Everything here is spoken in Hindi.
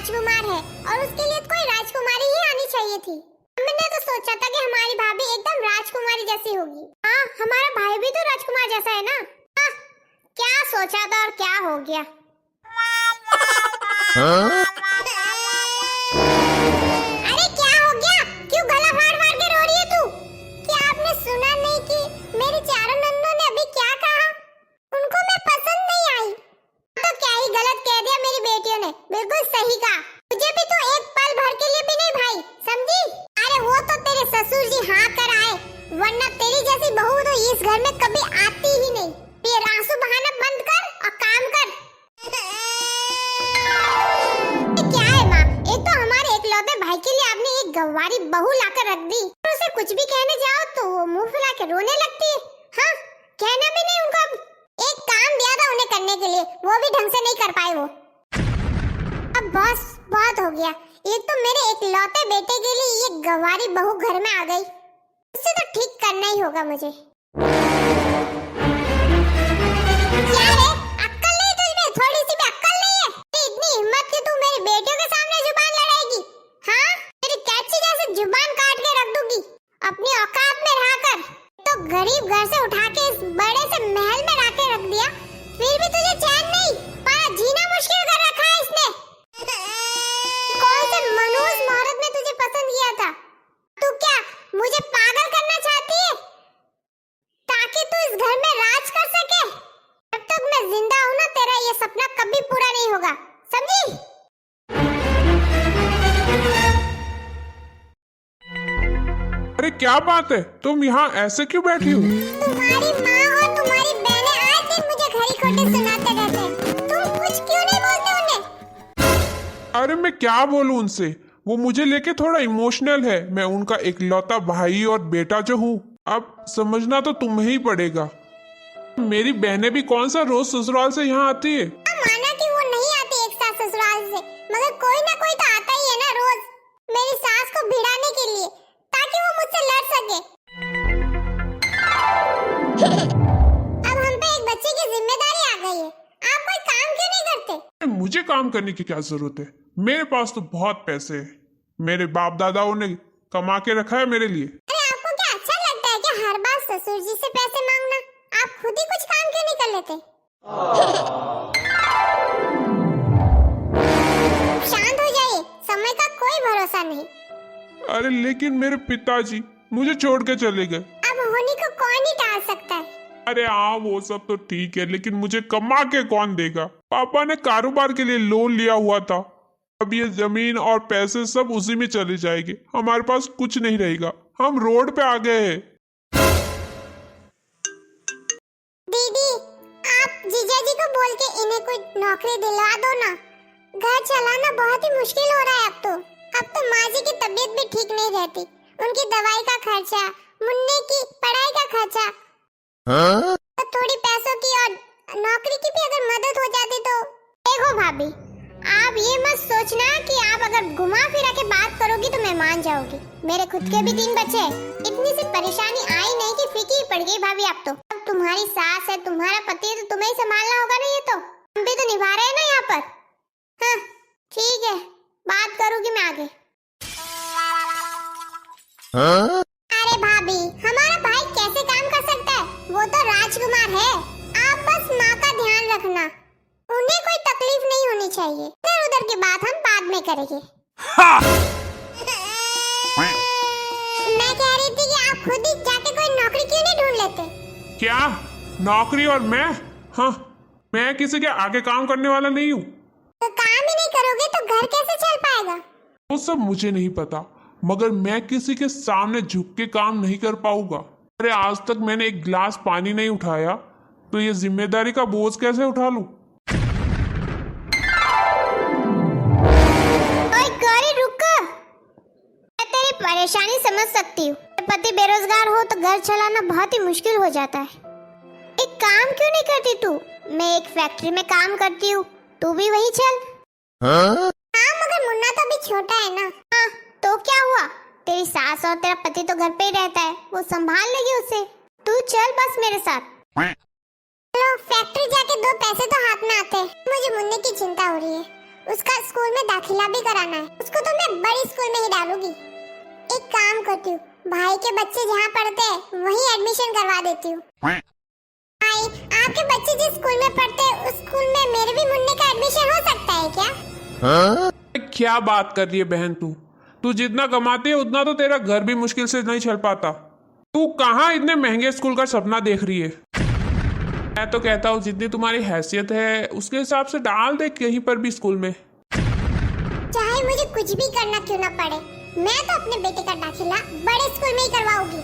राजकुमार है और उसके लिए कोई राजकुमारी ही आनी चाहिए थी। मैंने तो सोचा था कि हमारी भाभी एकदम राजकुमारी जैसी होगी। हाँ, हमारा भाई भी तो राजकुमार जैसा है ना। हाँ, क्या सोचा था और क्या हो गया। हाँ? अरे क्या हो गया? क्यों गला फाड़ फाड़ के रो रही है तू? क्या आपने सुना नहीं कि मेरी चारों नंदों ने अभी क्या कहा? उनको मैं पसंद नहीं आई। तो क्या ही गलत कह दिया मेरी बेटियों ने। बिल्कुल सही कहा। मुझे भी तो एक पल भर के लिए भी नहीं भाई, समझी? अरे वो तो तेरे ससुर जी हाँ कर आए, वरना तेरी जैसी बहू तो इस घर में कभी आती ही नहीं। ये आंसू बहाना बंद कर और काम कर। क्या है माँ, एक तो हमारे एकलौते भाई के लिए आपने एक गंवारी बहू लाकर रख दी और उसे कुछ भी कहने जाओ तो वो मुंह फुला के रोने लगती है। हाँ, कहना भी नहीं उनको। अब एक काम दिया था उन्हें करने के लिए, वो भी ढंग से नहीं कर पाए वो। अब बस बहुत हो गया। एक तो मेरे एकलौते बेटे के लिए ये गंवारी बहू घर में आ गई, उसे तो ठीक करना ही होगा मुझे। क्या है? अक्ल नहीं तुझमें? थोड़ी सी भी अक्ल नहीं है? इतनी हिम्मत कि तू मेरी बेटियों के सामने जुबान लड़ाएगी? हाँ, तेरी कैची जैसे जुबान काट के रख दूंगी अपनी औकात में रहकर। तो गरीब घर से उठा के इस बड़े से महल में ला के रख दिया, फिर भी तुझे चैन नहीं? पारा जीना मुश्किल कर रखा है इसने। कौन से मनहूस औरत ने तुझे पसंद किया था? तू क्या मुझे पागल करना चाहती है ताकि तू इस घर में राज कर सके? जब तक मैं जिंदा हूं ना, तेरा ये सपना कभी पूरा नहीं होगा, समझी? अरे क्या बात है, तुम यहाँ ऐसे क्यों बैठी हो? तुम्हारी माँ और तुम्हारी बहनें आए दिन मुझे खरी खोटी सुनाते रहते हैं। तुम कुछ क्यों नहीं बोलते उन्हें? अरे मैं क्या बोलूं उनसे, वो मुझे लेके थोड़ा इमोशनल है। मैं उनका इकलौता भाई और बेटा जो हूँ, अब समझना तो तुम्हें ही पड़ेगा। मेरी बहनें भी कौन सा रोज ससुराल से यहाँ आती है। माना कि वो नहीं आती एक साथ ससुराल से, मगर कोई ना कोई तो आता ही है ना रोज, मेरी सास को भिड़ाने के लिए, ताकि वो मुझसे लड़ सके। अब हम पे एक बच्चे की जिम्मेदारी आ गई है। आप कोई काम क्यों नहीं करते? मुझे काम करने की क्या जरूरत है? मेरे पास तो बहुत पैसे हैं। मेरे बाप दादाओं ने कमा के रखा है मेरे लिए। अरे आपको क्या अच्छा लगता है कि हर बार ससुर जी से पैसे मांगना? आप खुद ही कुछ काम क्यों नहीं कर लेते? शांत हो जाइए, समय का कोई भरोसा नहीं। अरे लेकिन मेरे पिताजी मुझे छोड़ के चले गए। अब होने को कौन ही टाल सकता है? अरे हाँ, वो सब तो ठीक है, लेकिन मुझे कमा के कौन देगा? पापा ने कारोबार के लिए लोन लिया हुआ था। अब ये जमीन और पैसे सब उसी में चले जाएंगे। हमारे पास कुछ नहीं रहेगा। हम रोड पे आ गए हैं। दीदी, आप जीजा जी को बोल के इन्हें कोई नौकरी दिलवा दो ना। घर चलाना बहुत ही मुश्किल हो रहा है अब तो माँ जी की तबीयत भी ठीक नहीं रहती। उनकी दवाई का खर्चा, मुन्ने की पढ़ाई का खर्चा। हाँ? तो थोड़ी पैसों की और नौकरी की भी अगर मदद हो जाती तो। देखो भाभी, आप ये मत सोचना कि आप अगर घुमा फिरा के बात करोगी तो मैं मान जाऊंगी। मेरे खुद के भी 3 बच्चे हैं। इतनी सी परेशानी आई नहीं कि फीकी पड़ गई भाभी आप तो। अब तुम्हारी सास है, तुम्हारा पति है, तो तुम्हें ही संभालना होगा ना। ये तो हम भी तो निभा रहे हैं ना यहाँ पर। हाँ ठीक है, बात करूंगी मैं आगे। हाँ? अरे भाभी, हमारा भाई कैसे काम कर सकता है? वो तो राजकुमार है। आप बस माँ का ध्यान रखना, उन्हें कोई तकलीफ नहीं होनी चाहिए। इधर उधर की बात हम बाद में करेंगे। मैं कह रही थी कि आप खुद ही जाके कोई नौकरी क्यों नहीं ढूंढ लेते? क्या नौकरी? और मैं? हाँ, मैं किसी के आगे काम करने वाला नहीं हूँ। तो काम ही नहीं करोगे तो घर कैसे चल पाएगा? वो सब मुझे नहीं पता, मगर मैं किसी के सामने झुक के काम नहीं कर पाऊंगा। अरे आज तक मैंने एक गिलास पानी नहीं उठाया, तो ये जिम्मेदारी का बोझ कैसे उठा लूं? ओए गौरी रुक, मैं तेरी परेशानी समझ सकती हूँ। पति बेरोजगार हो तो घर चलाना बहुत ही मुश्किल हो जाता है। एक काम क्यों नहीं करती तू? मैं एक फैक्ट्री में काम करती हूँ, तू भी वही चल। हाँ? हाँ मगर मुन्ना तो अभी छोटा है ना। हाँ तो क्या हुआ, तेरी सास और तेरा पति तो घर पे ही रहता है, वो संभाल लेगी उसे। तू चल बस मेरे साथ। चलो फैक्ट्री जाके 2 पैसे तो हाथ में आते हैं। मुझे मुन्ने की चिंता हो रही है। उसका स्कूल में दाखिला भी कराना है। उसको तो मैं बड़ी स्कूल में ही डालूंगी। एक काम करती हूँ, भाई के बच्चे जहाँ पढ़ते हैं वहीं एडमिशन करवा देती हूँ। भाई, आपके बच्चे जिस स्कूल में पढ़ते हैं उस स्कूल में मेरे भी मुन्ने का एडमिशन हो सकता है क्या? क्या बात कर रही है बहन तू जितना कमाती है उतना तो तेरा घर भी मुश्किल से नहीं चल पाता। तू कहाँ इतने महंगे स्कूल का सपना देख रही है? मैं तो कहता हूँ जितनी तुम्हारी हैसियत है उसके हिसाब से डाल दे कहीं पर भी स्कूल में। चाहे मुझे कुछ भी करना क्यों ना पड़े, मैं तो अपने बेटे का दाखिला बड़े स्कूल में ही करवाऊंगी।